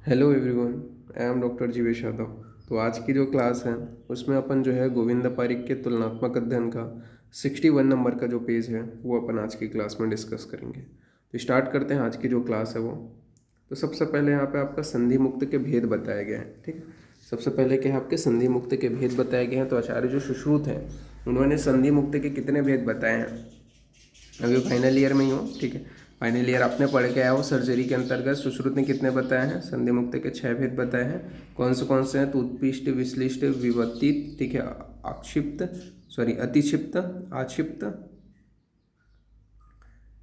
Hello everyone, I am doctor Jivesh Yadav. तो आज की जो क्लास है उसमें अपन जो है गोविंद पारिक के तुलनात्मक अध्ययन का 61 नंबर का जो पेज है वो अपन आज की क्लास में डिस्कस करेंगे। तो स्टार्ट करते हैं आज की जो क्लास है वो। तो सबसे पहले यहाँ पे आपका संधि मुक्त के भेद बताए गए हैं। ठीक है, सबसे पहले क्या है, आपके संधि मुक्त के भेद बताए गए हैं। तो आचार्य जो सुश्रुत हैं उन्होंने संधि मुक्त के कितने भेद बताए हैं। अभी फाइनल ईयर में ही हो, ठीक है, फाइनल ईयर आपने पढ़ के आया हो। सर्जरी के अंतर्गत सुश्रुत ने कितने बताए हैं, संधि मुक्त के 6 भेद बताए हैं। कौन से हैं, तो उत्पिष्ट, विश्लिष्ट, विवर्तित, ठीक है, आक्षिप्त, सॉरी अतिक्षिप्त, आक्षिप्त,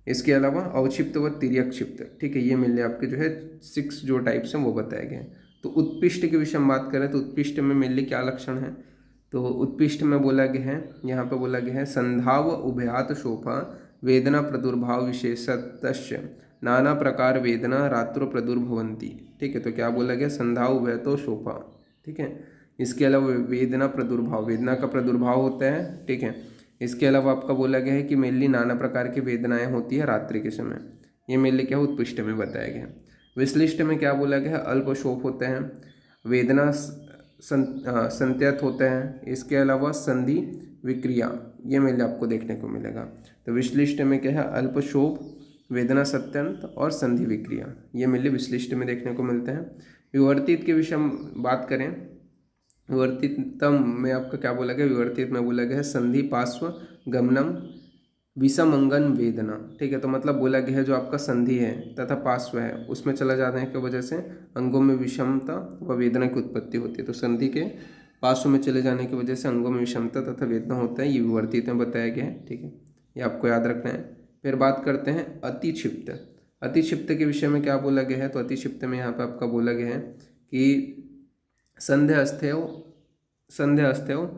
इसके अलावा अवक्षिप्त व तिर्यक्षिप्त। ठीक है, ये मिले आपके जो है 6 जो टाइप्स हैं वो बताए गए हैं। तो उत्पिष्ट के विषय में बात करें तो उत्पिष्ट में मिलने क्या लक्षण है। तो उत्पिष्ट में बोला गया है, यहाँ पे बोला गया है संधाव उभयात शोफा वेदना प्रादुर्भाव विशेषतश्च नाना प्रकार वेदना रात्रो प्रादुर्भवंती। ठीक है, तो क्या बोला गया, संधाव उभयतो शोफा। ठीक है, इसके अलावा वेदना प्रादुर्भाव, वेदना का प्रादुर्भाव होता है। ठीक है, इसके अलावा आपका बोला गया है कि मेनली नाना प्रकार की वेदनाएं होती है रात्रि के समय। ये मेनली क्या उत्पिष्ट में बताया गया है। विश्लिष्ट में क्या बोला गया है, अल्प शोफ होते हैं, वेदना संत्यत होते हैं। इसके अलावा संधि विक्रिया ये मेनली आपको देखने को मिलेगा। तो विश्लिष्ट में क्या है, अल्प शोफ, वेदना सत्यंत और संधि विक्रिया, ये मेनली विश्लिष्ट में देखने को मिलते हैं। विवर्तित के विषय में बात करें, विवर्तितम में आपका क्या बोला गया, विवर्तित में बोला गया है संधि पार्श्व गमनम विषमंगन वेदना। ठीक है, तो मतलब बोला गया है जो आपका संधि है तथा पार्श्व है उसमें चला जाने की वजह से अंगों में विषमता व वेदना की उत्पत्ति होती है। तो संधि के पार्श्व में चले जाने की वजह से अंगों में विषमता तथा वेदना होता है, ये विवर्तित में बताया गया है। ठीक है, ये आपको याद रखना है। फिर बात करते हैं अतिक्षिप्त। अतिक्षिप्त के विषय में क्या बोला गया है, तो अतिक्षिप्त में यहाँ पर आपका बोला गया है कि संध्या अस्थ्यव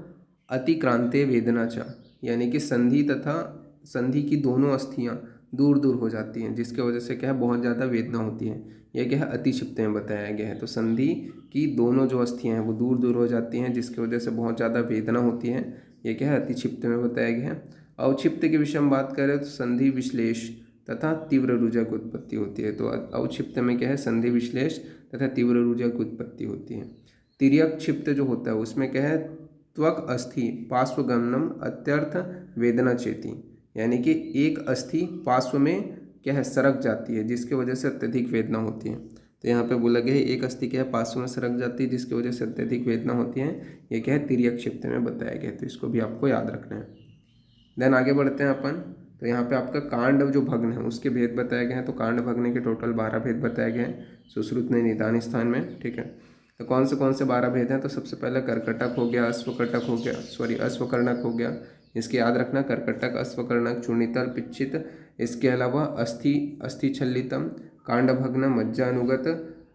अतिक्रांते वेदना च, यानी कि संधि तथा संधि की दोनों अस्थियां दूर दूर हो जाती हैं, जिसके वजह से क्या है बहुत ज़्यादा वेदना होती है। यह क्या है अतिक्षिप्त में बताया गया है। तो संधि की दोनों जो अस्थियां हैं वो दूर दूर हो जाती हैं, जिसकी वजह से बहुत ज़्यादा वेदना होती है। यह क्या है अतिक्षिप्त में बताया गया है। अवक्षिप्त के विषय में बात करें तो संधि विश्लेष तथा तीव्र रुजा की उत्पत्ति होती है। तो अवक्षिप्त में क्या है, संधि विश्लेष तथा तीव्र रुजा की उत्पत्ति होती है। तिर्यक क्षिप्त जो होता है उसमें क्या है, त्वक अस्थि पार्श्वगमनम अत्यर्थ वेदना चेती, यानी कि एक अस्थि पार्श्व में क्या है सरक जाती है, जिसकी वजह से अत्यधिक वेदना होती है। तो यहाँ पे बोला गया है एक अस्थि क्या है पार्श्व में सरक जाती है, जिसकी वजह से अत्यधिक वेदना होती है। ये क्या है तिर्यक क्षिप्त में बताया गया है, तो इसको भी आपको याद रखना है। देन आगे बढ़ते हैं अपन। तो यहाँ पे आपका कांड जो भग्न है उसके भेद बताए गए हैं। तो कांड भग्न के टोटल 12 भेद बताए गए हैं सुश्रुत ने निदान स्थान में। ठीक है, तो कौन से 12 भेद हैं, तो सबसे पहले कर्कटक हो गया, अश्वकटक हो गया, सॉरी अश्वकर्णक हो गया, इसके याद रखना, कर्कटक, अश्वकर्णक, चूर्णितल, पिच्चित। इसके अलावा अस्थि, अस्थि छल्लितम, कांडभग्न, मज्जानुगत,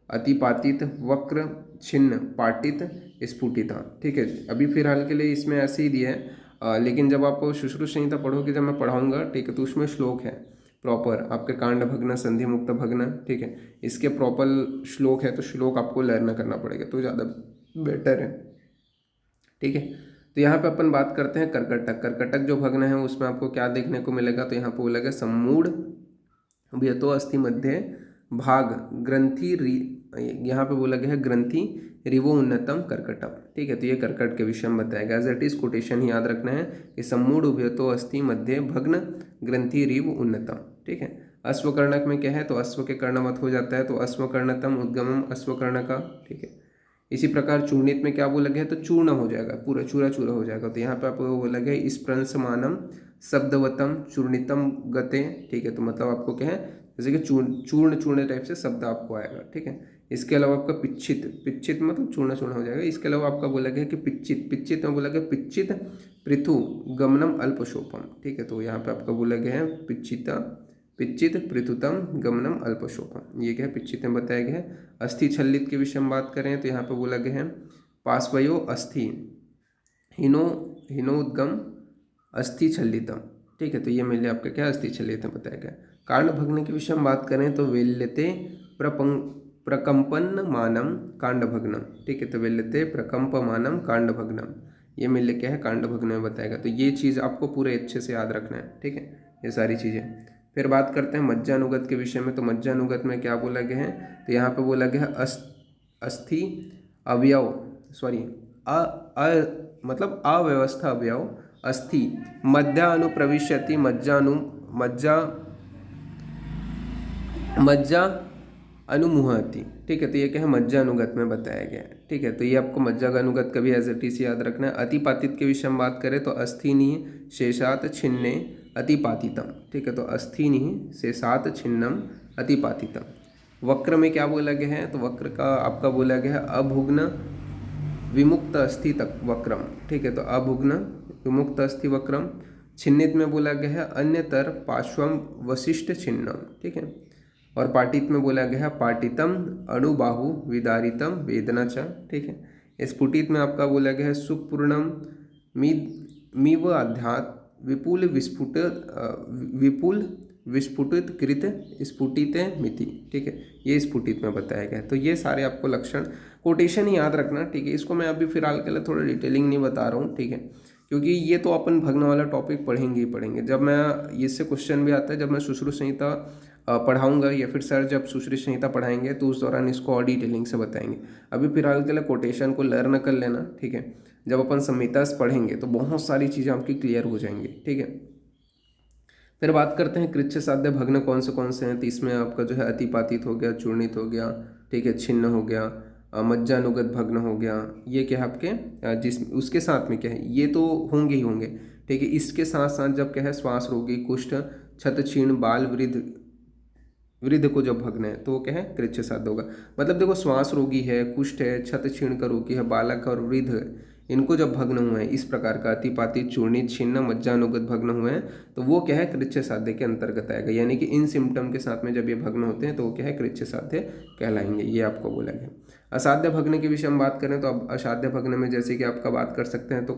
अतिपातित, वक्र, छिन्न, पाटित, स्फुटिता। ठीक है, अभी फिलहाल के लिए इसमें ऐसे ही दिया है, लेकिन जब आप सुश्रुत संहिता पढ़ोगे, जब मैं पढ़ाऊँगा, ठीक है, तो उसमें श्लोक है प्रॉपर आपके कांड भग्न, संधि मुक्त भग्न। ठीक है, इसके प्रॉपर श्लोक है, तो श्लोक आपको लर्न करना पड़ेगा तो ज़्यादा बेटर है। ठीक है, तो यहाँ पे अपन बात करते हैं कर्कटक। कर्कटक जो भग्न है उसमें आपको क्या देखने को मिलेगा, तो यहाँ पे बोला गया सम्मूढ़ व्यतो अस्थि मध्य भाग ग्रंथि यहाँ पे बोला गया है ग्रंथि रिवो उन्नतम कर्कटम। ठीक है, तो ये कर्कट के विषय में बताया गया। एज इट इज कोटेशन ही याद रखना है कि सम्मूढ़ उभयतो अस्थि मध्य भग्न ग्रंथि रिव उन्नतम। ठीक है, अश्वकर्णक में क्या है, तो अश्व के कर्णवत हो जाता है, तो अश्वकर्णतम उद्गमम अश्वकर्णका। ठीक है, इसी प्रकार चूर्णित में क्या बोला गया है, तो चूर्ण हो जाएगा, पूरा चूरा चूरा हो जाएगा। तो यहाँ पे आपको बोला गया है स्प्रंसमानम शब्दवतम चूर्णितम गते। ठीक है, तो मतलब आपको क्या है, जैसे कि चूर्ण चूर्ण टाइप से शब्द आपको आएगा। ठीक है, इसके अलावा आपका पिच्छित, पिच्छित मतलब चूर्ण चूर्ण हो जाएगा। इसके अलावा आपका बोला गया कि पिच्चित, पिच्चित में बोला गया पिच्चित पृथु गमनम अल्पशोपम। ठीक है, तो यहाँ पे आपका बोला गया है पिच्चिता, पिच्चित पृथुतम गमनम अल्पशोपम, ये क्या है पिच्चित में बताया गया है। अस्थि छल्लित के विषय में बात करें तो यहाँ पे बोला गया है पार्श्वयो अस्थि हिनो हिनोद्गम अस्थि छल्लितम। ठीक है, तो ये मिले आपका क्या अस्थि छल्लितम बताया गया। कांड भग्न के विषय में बात करें तो वेल्यते प्रकंपन मानम कांड भग्नम। ठीक है, तो वेल्यते प्रकंपमानम कांड भग्नम, ये मिले क्या है कांड भग्न में बताएगा। तो ये चीज़ आपको पूरे अच्छे से याद रखना है। ठीक है, ये सारी चीज़ें। फिर बात करते हैं मज्जानुगत के विषय में। तो मज्जानुगत में क्या बोला गया है, तो यहाँ पे बोला गया है अस्थि अवयव सॉरी अ अ मतलब अव्यवस्था अवयव अस्थि मज्जा अनुप्रविश्यति मज्जा मज्जा अनुमुहति। ठीक है, तो ये क्या है, मज्जा अनुगत में बताया गया है। ठीक है, तो ये आपको मज्जा का अनुगत कभी एज इट इज याद रखना है। अतिपातित के विषय में बात करें तो अस्थिनि शेषात छिन्ने अतिपातितम। ठीक है, तो अस्थिनि शेषात छिन्नम अतिपातितम। वक्र में क्या बोला गया है, तो वक्र का आपका बोला गया है अभुग्न विमुक्त अस्थि तक वक्रम। ठीक है, तो अभुग्न विमुक्त अस्थि वक्रम। छिन्नित में बोला गया है अन्यतर पार्श्वम वशिष्ठ छिन्नम। ठीक है, और पाटित में बोला गया है पाटितम अणुबाहु विदारितम वेदना च। ठीक है, स्फुटित में आपका बोला गया है सुपूर्णम मीव आध्यात विपुल विस्फुटित कृत स्फुटित मिति। ठीक है, ये स्फुटित में बताया गया है। तो ये सारे आपको लक्षण कोटेशन ही याद रखना। ठीक है, इसको मैं अभी फिलहाल के लिए थोड़ा डिटेलिंग नहीं बता रहा हूँ। ठीक है, क्योंकि ये तो अपन भग्न वाला टॉपिक पढ़ेंगे ही पढ़ेंगे। जब मैं इससे क्वेश्चन भी आता है, जब मैं सुश्रुत संहिता पढ़ाऊंगा या फिर सर जब सुश्रुत संहिता पढ़ाएंगे तो उस दौरान इसको और डिटेलिंग से बताएंगे। अभी फिलहाल के लिए कोटेशन को लर्न कर लेना। ठीक है, जब अपन संहिता पढ़ेंगे तो बहुत सारी चीज़ें आपकी क्लियर हो जाएंगी। ठीक है, फिर बात करते हैं कृच्छ साध्य भग्न कौन से हैं। तो इसमें आपका जो है अतिपातित हो गया, चूर्णित हो गया, ठीक है, छिन्न हो गया, मज्जानुगत भग्न हो गया। ये क्या है आपके जिस उसके साथ में क्या है, ये तो होंगे ही होंगे। ठीक है, इसके साथ साथ जब क्या है श्वास रोगी, कुष्ठ, छत क्षीण, बाल वृद्ध को जब भग्न है तो वो क्या है कृच्छ साध्य होगा। मतलब देखो श्वास रोगी है, कुष्ठ है, छत क्षीण का रोगी है, बालक और वृद्ध है, इनको जब भग्न हुए हैं इस प्रकार का अतिपातित, चूर्णित, छिन्न, मज्जानुगत भग्न हुए हैं तो वो क्या है कृच्छ साध्य के अंतर्गत आएगा। यानी कि इन सिम्टम के साथ में जब ये भग्न होते हैं तो वो क्या है कृच्छ साध्य कहलाएंगे। ये आपको बोला गया। असाध्य भग्न के विषय में बात करें तो अब असाध्य भग्न में जैसे कि आपका बात कर सकते हैं तो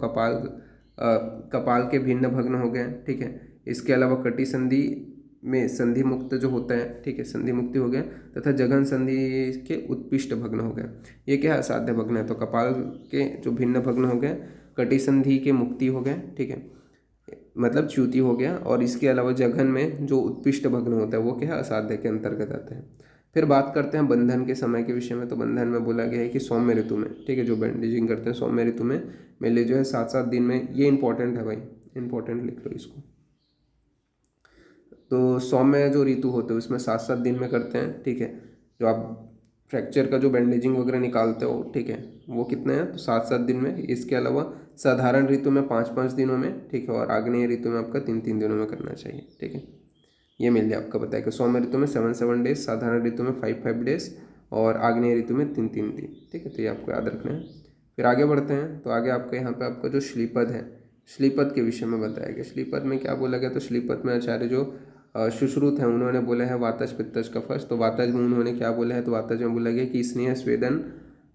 कपाल के भिन्न भग्न हो गए। ठीक है, इसके अलावा कटी संधि में संधि मुक्त जो होता है, ठीक है, संधि मुक्ति हो गया, तथा जघन संधि के उत्पिष्ट भग्न हो गया। ये क्या है असाध्य भग्न है। तो कपाल के जो भिन्न भग्न हो गए, कटी संधि के मुक्ति हो गए, ठीक है, मतलब च्युति हो गया, और इसके अलावा जघन में जो उत्पिष्ट भग्न होता है वो क्या है असाध्य के अंतर्गत आता है। फिर बात करते हैं बंधन के समय के विषय में। तो बंधन में बोला गया है कि सौम्य ऋतु में, ठीक है, जो बैंडेजिंग करते हैं सौम्य ऋतु में मेले जो है 7-7 दिन में, ये इंपॉर्टेंट है भाई, इंपॉर्टेंट लिख लो इसको। तो सौम्य जो ऋतु होते हैं उसमें 7-7 दिन में करते हैं। ठीक है, जो आप फ्रैक्चर का जो बैंडेजिंग वगैरह निकालते हो, ठीक है, वो कितने हैं तो 7-7 दिन में। इसके अलावा साधारण ऋतु में 5-5 दिनों में, ठीक है, और आग्नेय ऋतु में आपका 3-3 दिनों में करना चाहिए। ठीक है, ये मिल जाए आपका बताया कि सौम्य ऋतु में 7-7 डेज, साधारण ऋतु में 5-5 डेज, और आग्नेय ऋतु में 3-3 दिन। ठीक है, तो ये आपको याद रखना है। फिर आगे बढ़ते हैं तो आगे आपका यहाँ पे आपका जो श्लीपद है, श्लीपद के विषय में बताया गया। श्लीपद में क्या बोला गया, तो श्लीपद में आचार्य जो सुश्रुत है उन्होंने बोला है वातज पित्तज कफज। तो वातज में उन्होंने क्या बोला है, तो वातज में बोला गया कि स्नेह स्वेदन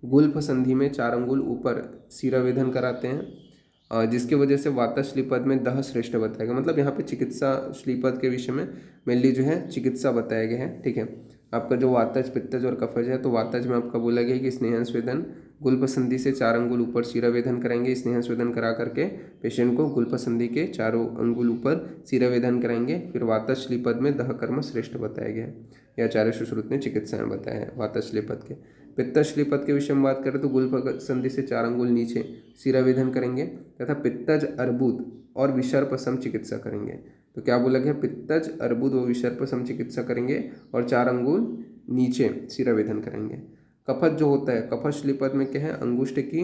गुल्फ संधि में 4 अंगुल ऊपर शिरावेदन कराते हैं, जिसके वजह से वातज श्लीपद में दह श्रेष्ठ बताया गया। मतलब यहाँ पे चिकित्सा श्लीपद के विषय में मेनली जो है चिकित्सा बताया गया है। ठीक है, आपका जो वातज पित्तज और कफज है, तो वातज में आपका बोला गया कि स्नेहन स्वेदन गुल्फ संधि से 4 अंगुल ऊपर शिरावेदन कराएंगे। स्नेहन स्वेदन करा करके पेशेंट को गुल्फ संधि के 4 अंगुल ऊपर शिरावेदन कराएंगे। फिर वातज श्लीपद में दह कर्म श्रेष्ठ बताया गया है। यह आचार्य सुश्रुत ने चिकित्सा में बताया है वातज श्लीपद के। पित्त श्लीपद के विषय में बात करें तो गुल्फ संधि से 4 अंगुल नीचे शिरावेदन करेंगे तथा पित्तज अर्बुद और विसर्प सम चिकित्सा करेंगे। तो क्या बोला गया, पित्तज अर्बुद व विसर्प सम चिकित्सा करेंगे और 4 अंगुल नीचे शिरावेदन करेंगे। कफज जो होता है, कफज श्लीपद में क्या है अंगुष्ठ की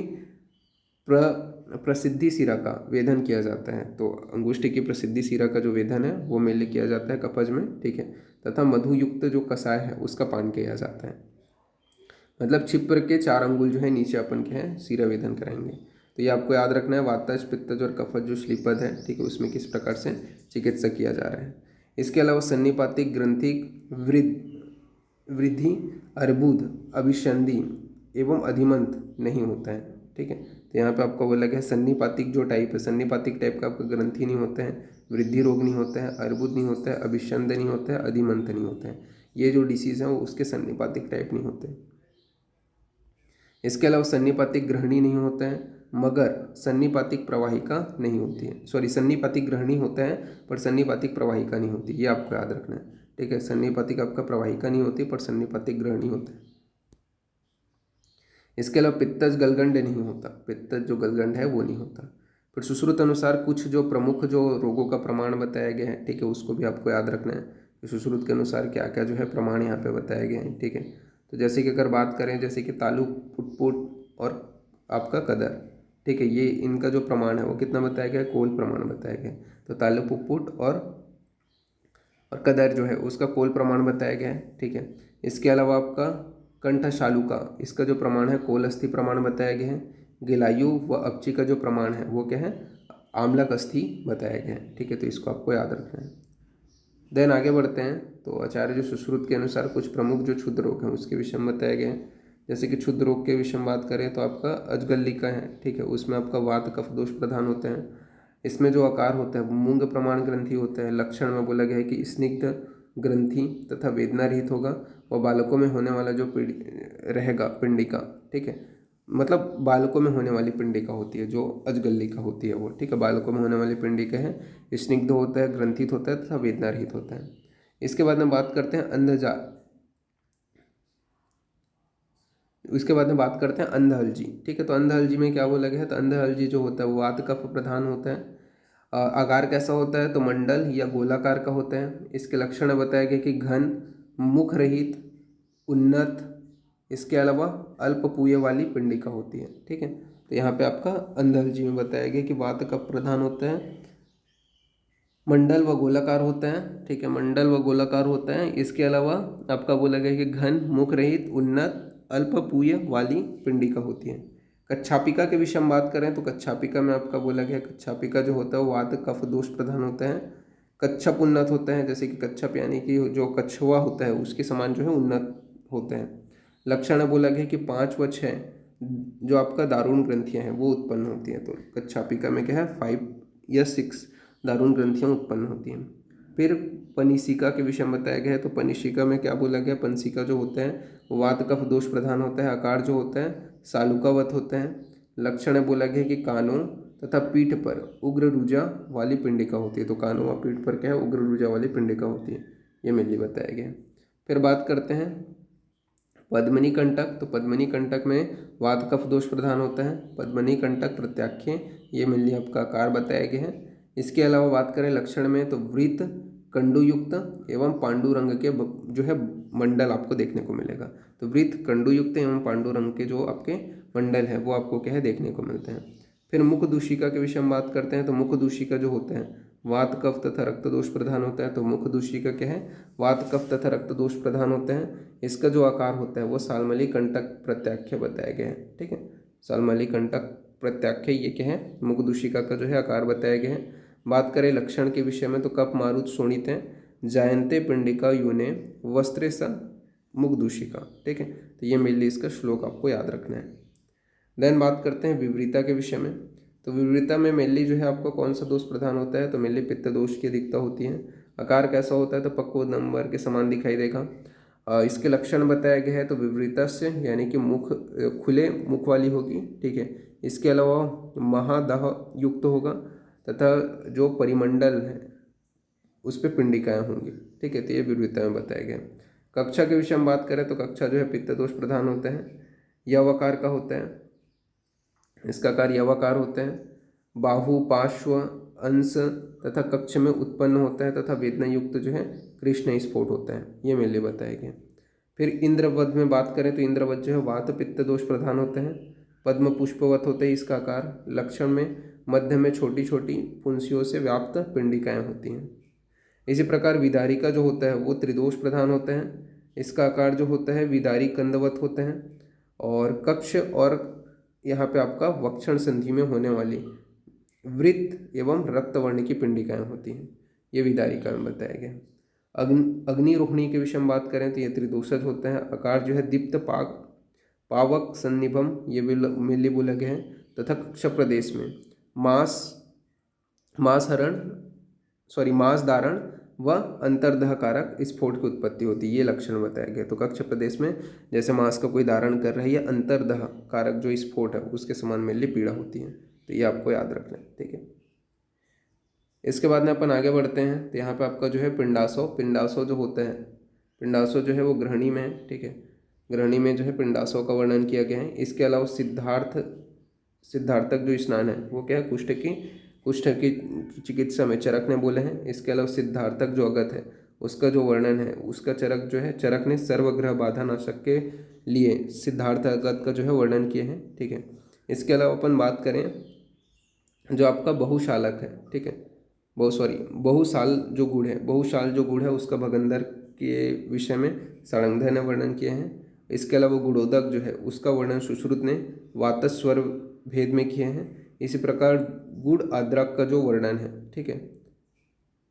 प्रसिद्धि शिरा का वेदन किया जाता है। तो अंगुष्ठ की प्रसिद्धि शिरा का जो वेदन है वो मेनली किया जाता है कफज में। ठीक है, तथा मधुयुक्त जो कषाय है उसका पान किया जाता है। मतलब छिप्र के 4 अंगुल जो है नीचे अपन क्या है शिरावेदन कराएंगे। तो ये आपको याद रखना है वातज पित्तज और कफज जो श्लीपद है, ठीक है, उसमें किस प्रकार से चिकित्सा किया जा रहा है। इसके अलावा सन्निपातिक ग्रंथिक वृद्धि अर्बुद अभिसंधि एवं अधिमंत नहीं होता है। ठीक है, तो यहाँ पे आपको बोला गया सन्निपातिक जो टाइप है, सन्निपातिक टाइप का आपका ग्रंथि नहीं होता है, वृद्धि रोग नहीं होता है, अर्बुद नहीं होता है, अभिसंध नहीं होता है, अधिमंत नहीं होता है। ये जो डिसीज़ है वो उसके सन्निपातिक टाइप नहीं होते। इसके अलावा सन्निपातिक ग्रहणी नहीं होता है, मगर सन्निपातिक प्रवाहिका नहीं होती है। सॉरी, सन्निपातिक ग्रहणी होता है पर सन्निपातिक प्रवाहिका नहीं होती, ये आपको याद रखना है। ठीक है, सन्निपातिक आपका प्रवाहिका नहीं होती पर सन्निपातिक ग्रहणी होता है। इसके अलावा पित्तज गलगंड नहीं होता, पित्तज जो गलगंड है वो नहीं होता। फिर सुश्रुत अनुसार कुछ जो प्रमुख जो रोगों का प्रमाण बताया गया है, ठीक है, उसको भी आपको याद रखना है कि सुश्रुत के अनुसार क्या क्या जो है प्रमाण यहाँ पे बताए गए हैं, ठीक है। तो जैसे कि अगर बात करें जैसे कि तालु, पुटपुट और आपका कदर, ठीक है, ये इनका जो प्रमाण है वो कितना बताया गया है, कोल प्रमाण बताया गया है। तो तालु, पुटपुट और कदर जो है उसका कोल प्रमाण बताया गया है, ठीक है। इसके अलावा आपका कंठ शालुका, इसका जो प्रमाण है कोल अस्थि प्रमाण बताया गया है। गिलायु व अपची का जो प्रमाण है वो क्या है, आम्लक अस्थि बताया गया है, ठीक है। तो इसको आपको याद रखना है। देन आगे बढ़ते हैं। तो आचार्य जो सुश्रुत के अनुसार कुछ प्रमुख जो क्षुद्र रोग हैं उसके विषय में बताया गया है। जैसे कि क्षुद्र रोग के विषय में बात करें तो आपका अजगल्लिका है, ठीक है, उसमें आपका वात कफ दोष प्रधान होते हैं। इसमें जो आकार होता है वो मूंग प्रमाण ग्रंथि होता है। लक्षण में बोला गया है कि स्निग्ध ग्रंथि तथा वेदना रहित होगा और बालकों में होने वाला जो रहेगा पिंडिका, ठीक है, मतलब बालकों में होने वाली पिंडिका होती है जो अजगल्लिका होती है वो, ठीक है, बालकों में होने वाली पिंडिका है, स्निग्ध होता है, ग्रंथित होता है तथा वेदना रहित होता है। इसके बाद में बात करते हैं अंधजा, उसके बाद में बात करते हैं अंधहल्जी, ठीक है। तो अंधहल्जी में क्या बोला गया है, तो अंधहल्जी जो होता है वो वात कफ प्रधान होता है। आकार कैसा होता है, तो मंडल या गोलाकार का होता है। इसके लक्षण बताया गया कि घन, मुख रहित, उन्नत, इसके अलावा अल्प पूय वाली पिंडिका होती है, ठीक है। तो यहाँ पे आपका अंधहल्जी में बताया गया कि वात कफ प्रधान होता है, मंडल व गोलाकार होता है, ठीक है, मंडल व गोलाकार होता है। इसके अलावा आपका बोला गया कि घन, मुख रहित, उन्नत, अल्पपूय वाली पिंडिका होती है। कच्छापिका के विषय में बात करें तो कच्छापिका में आपका बोला गया कच्छापिका जो होता है वो वात कफ दोष प्रधान होता है। कच्छप उन्नत होता है, जैसे कि कच्छप यानी कि जो कछुआ होता है उसके समान जो है उन्नत होते हैं। लक्षण बोला गया कि 5 व 6 जो आपका दारुण ग्रंथियां हैं वो उत्पन्न होती हैं। तो कच्छापिका में क्या है 5 या 6 दारुण ग्रंथियां उत्पन्न होती हैं। फिर पनिशिका के विषय में बताया गया है। तो पनिशिका में क्या बोला गया, पंसिका जो होता है वात कफ दोष प्रधान होता है। आकार जो होता है सालुकावत होता है। लक्षण बोला गया कि कानों तथा पीठ पर उग्र रुजा वाली पिंडिका होती है। तो कानों व पीठ पर क्या है, उग्र रुजा वाली पिंडिका होती है, ये मेनली बताया गया है। फिर बात करते हैं पद्मनी कंटक। तो पद्मनी कंटक में वात कफ दोष प्रधान होता है। पद्मनी कंटक प्रत्याख्य, ये मेनली आपका आकार बताया गया है। इसके अलावा बात करें लक्षण में तो वृत्त, कंडुयुक्त एवं पांडुरंग के जो है मंडल आपको देखने को मिलेगा। तो वृत्त, कंडुयुक्त एवं पांडुरंग के जो आपके मंडल है वो आपको क्या है देखने को मिलते हैं। फिर मुख दूषिका के विषय में बात करते हैं। तो मुख दूषिका जो होते हैं वात कफ तथा रक्त दोष प्रधान होता है। तो मुख दूषिका क्या है, वात कफ तथा रक्त दोष प्रधान होते हैं। इसका जो आकार होता है वो सालमली कंटक प्रत्याख्य बताया गया है, ठीक है, सालमली कंटक प्रत्याख्य ये क्या है, मुख दूषिका का जो है आकार बताया गया है। बात करें लक्षण के विषय में तो कप मारुत शोणित है, जायंते पिंडिका यूने वस्त्रे सा मुख दूषिका, ठीक है। तो ये मेनली इसका श्लोक आपको याद रखना है। देन बात करते हैं विवृता के विषय में। तो विवृता में मेनली जो है आपका कौन सा दोष प्रधान होता है, तो मेनली पित्त दोष की अधिकता होती है। आकार कैसा होता है, तो पक्वोदंबर के समान दिखाई देगा। इसके लक्षण बताया गया है तो विवृता से यानी कि मुख खुले मुख वाली होगी, ठीक है। इसके अलावा महादाह युक्त होगा तथा जो परिमंडल है उस पर पिंडिकाएँ होंगी, ठीक है। तो ये विवृता में बताया गया। कक्षा के विषय में बात करें तो कक्षा जो है पित्त दोष प्रधान होता है। यवाकार का होता है, इसका कार्य यवाकार होता है। बाहु, पार्श्व, अंश तथा कक्ष में उत्पन्न होता है तथा वेदना युक्त जो है कृष्ण स्फोट होता है, ये मेनली बताया गया। फिर इंद्रवध में बात करें तो इंद्रवध जो है वात पित्त दोष प्रधान होते हैं। पद्म पुष्पवत होते हैं इसका आकार। लक्षण में मध्य में छोटी छोटी फुंसियों से व्याप्त पिंडिकाएँ होती हैं। इसी प्रकार विदारिका जो होता है वो त्रिदोष प्रधान होता है। इसका आकार जो होता है विदारी कंदवत होते हैं। और कक्ष और यहाँ पे आपका वक्षण संधि में होने वाली वृत्त एवं रक्तवर्ण की पिंडिकाएँ होती हैं, ये विदारिका में बताया गया। अग्निरोहिणी के विषय में बात करें तो ये त्रिदोषज होते हैं। आकार जो है दीप्त पावक सन्निभम, ये भी मेनली बोला गया है। तथा कक्ष प्रदेश में मांस धारण व अंतर्दह कारक स्फोट की उत्पत्ति होती है, ये लक्षण बताया गया। तो कक्ष प्रदेश में जैसे मांस का कोई धारण कर रहा है या अंतर्दह कारक जो स्फोट है उसके समान मेनली पीड़ा होती है, तो ये आपको याद रखना है, ठीक है। इसके बाद में अपन आगे बढ़ते हैं। तो यहाँ पे आपका जो है पिंडासो जो होता है, पिंडासो जो है वो गृहिणी में है, ठीक है। गृहिणी में जो है पिंडाशव का वर्णन किया गया है। इसके अलावा सिद्धार्थक जो स्नान है वो क्या है, कुष्ठ की चिकित्सा में चरक ने बोले हैं। इसके अलावा सिद्धार्थक जो अगत है उसका जो वर्णन है, उसका चरक जो है, चरक ने सर्वग्रह बाधा नाशक के लिए सिद्धार्थ अगत का जो है वर्णन किए हैं। ठीक है, इसके अलावा अपन बात करें जो आपका बहुशालक है, ठीक है, बहुसाल जो गुड़ है उसका भगंदर के विषय में सारंगधर ने वर्णन किए हैं। इसके अलावा गुणोदक जो है उसका वर्णन सुश्रुत ने वातस्वर भेद में किए हैं। इसी प्रकार गुड़ अद्रक का जो वर्णन है, ठीक है,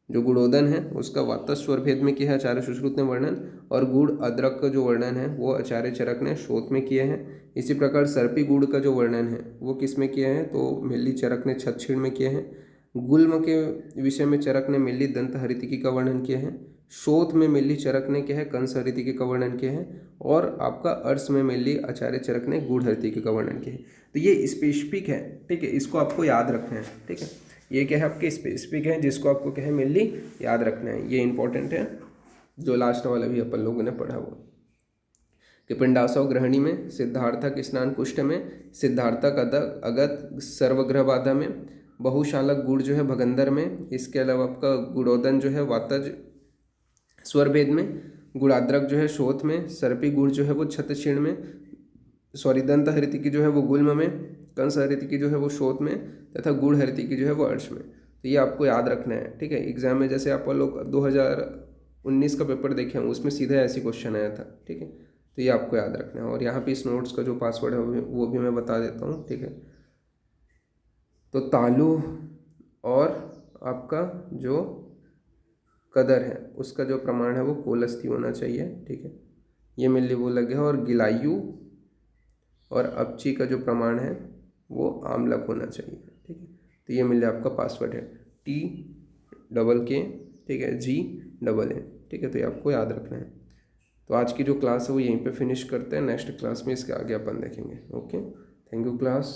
जो गुणोदन है उसका वातस्वर भेद में किया है आचार्य सुश्रुत ने वर्णन, और गुड़ अदरक का जो वर्णन है वो आचार्य चरक ने शोथ में किए हैं। इसी प्रकार सर्पी गुड़ का जो वर्णन है वो किस में किया है, तो मिल्ली चरक ने छत्छीण में किए हैं। गुल्म के विषय में चरक ने मिल्ली दंत हरितिकी का वर्णन किया है। शोथ में मिल्ली चरक ने क्या है, कंस हरितिकी का वर्णन किया है। और आपका अर्स में मिल्ली आचार्य चरक ने गुड़ हरितिकी का वर्णन किया है। तो ये स्पेसिफिक है, ठीक है, इसको आपको याद रखना है। ठीक है, ये क्या है आपके स्पेसिफिक है, जिसको आपको क्या है मेनली याद रखना है। ये इंपॉर्टेंट है, जो लास्ट वाला भी अपन लोगों ने पढ़ा वो कि पिंडाशव गृहिणी में, सिद्धार्थक स्नान कुष्ठ में, सिद्धार्थक अगत सर्वग्रह बाधा में, बहुशालक गुड़ जो है भगंदर में। इसके अलावा आपका गुड़ोदन जो है वातज स्वर भेद में, गुड़ाद्रक जो है शोथ में, सर्पी गुड़ जो है वो छत्छीण में, दंत हरितिकी जो है वो गुल्म में, कंस हरितिकी जो है वो शोथ में, तथा गुड़ हरितिकी जो है वो अर्श में। तो ये आपको याद रखना है। ठीक है, एग्जाम में जैसे आप लोग 2019 का पेपर देखे हैं उसमें सीधा ऐसी क्वेश्चन आया था। ठीक है, तो ये आपको याद रखना है। और यहाँ पे इस नोट्स का जो पासवर्ड है वो भी मैं बता देता हूँ। ठीक है, तो तालु और आपका जो कदर है उसका जो प्रमाण है वो कोलस्थी होना चाहिए। ठीक है, ये मिलने वो लगे। और गिलायु और अपची का जो प्रमाण है वो आम्लक होना चाहिए। ठीक है, तो ये मिल आपका पासवर्ड है TKK, ठीक है, GAA। ठीक है, तो ये आपको याद रखना है। तो आज की जो क्लास है वो यहीं पे फिनिश करते हैं। नेक्स्ट क्लास में इसके आगे अपन देखेंगे। Okay, thank you class.